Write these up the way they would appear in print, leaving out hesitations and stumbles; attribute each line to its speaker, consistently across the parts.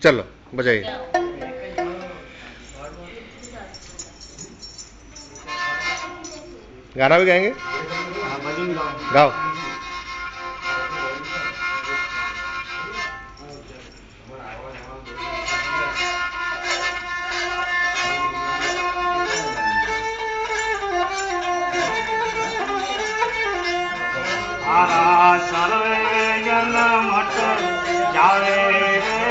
Speaker 1: चलो बजाइए। गाना भी गाएंगे?
Speaker 2: भजन
Speaker 1: गाओ।
Speaker 2: तारा सर्वे जन मट जावे रे,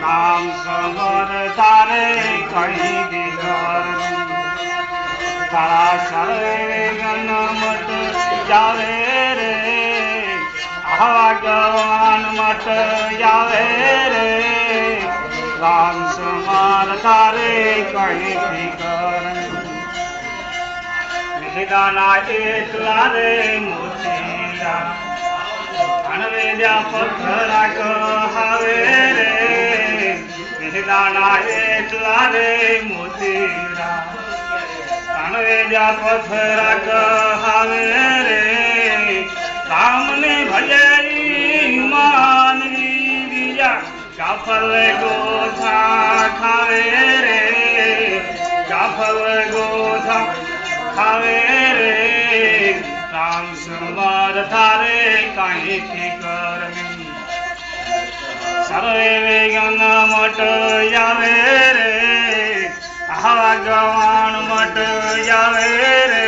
Speaker 2: नाम समर तारे कहीं दिगर। तारा सर्वे जन मट जावे रे, भगवान मट जावे रे, राम समर तारे कहीं दिगर। निदाना એટલા રે મોતીરા, અણવેદ્યા પથરા કહાવે રે, નિદાના એટલા રે મોતીરા, અણવેદ્યા પથરા કહાવે રે, રામને ભજે માનવી બીજા જાફર ગોથા ખાવે રે, જાફર ગોથા खावे रे, राम समर थारे कहीं फिकर। सर्वे वेगन मट जावे रे, भगवान मट जावे रे,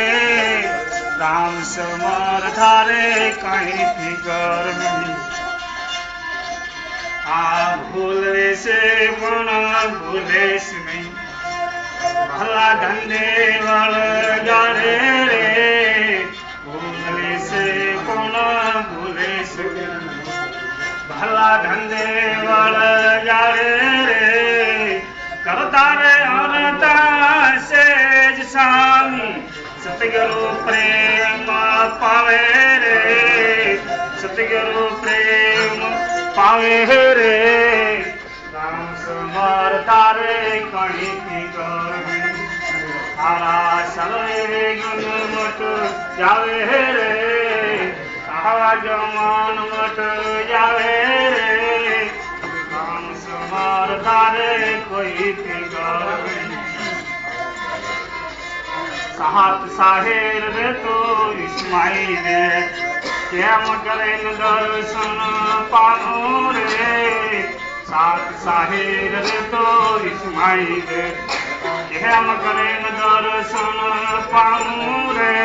Speaker 2: राम समर थारे कहीं फिकर। आ भूले से पण भूलेस नहीं, भला धंधे वल जाने रे, भूले से कौन भूले से, भला धंधे वल जाने रे, करता रे अनता सेज स्वामी, सतगुरु प्रेम पावे रे, सतगुरु प्रेम पावे रे, राम समर तारे कहीं फिकर। तारा सर्वे गण मट जावे रे, जमान मट जावे रे, राम समर तारे कोई फिकर। साहत साहेर रे तो इस्माइल रे, केम करे दर्शन पानो रे, सात साहेर रे तो इस्माइल रे, केम करे दर्शन पानु रे,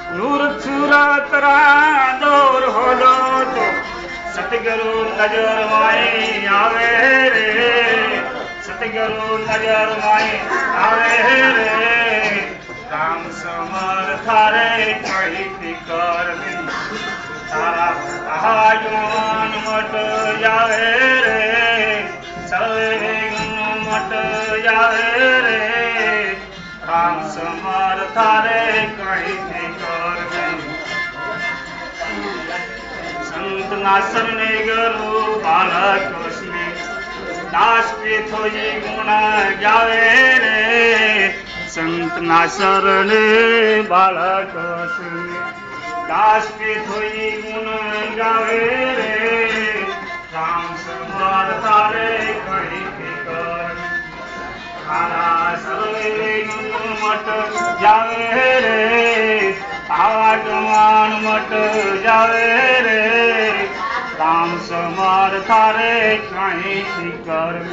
Speaker 2: नूर सूरत रा दूर हो तो, सतगुरु नजर माई आवे रे, सतगुरु नजर माई आवे रे, राम समर थारे कहीं फिकर। तारा भगवान मट जावे रे, सर्वे मट जावे रे, राम समर थारे कहीं फिकर। संत नासर ने गरु बालक उसने, दास पृथ्वी गुण जावे रे, संत नासर ने बालक उसने, दास पृथ्वी गुण गावे रे, राम समर थारे कहीं फिकर। तारा सर्वे मट जावे रे, भगवान मट जावे रे, राम समर थारे कहीं फिकर।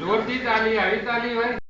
Speaker 3: जोरથી તાલી આવી તાલી હોય।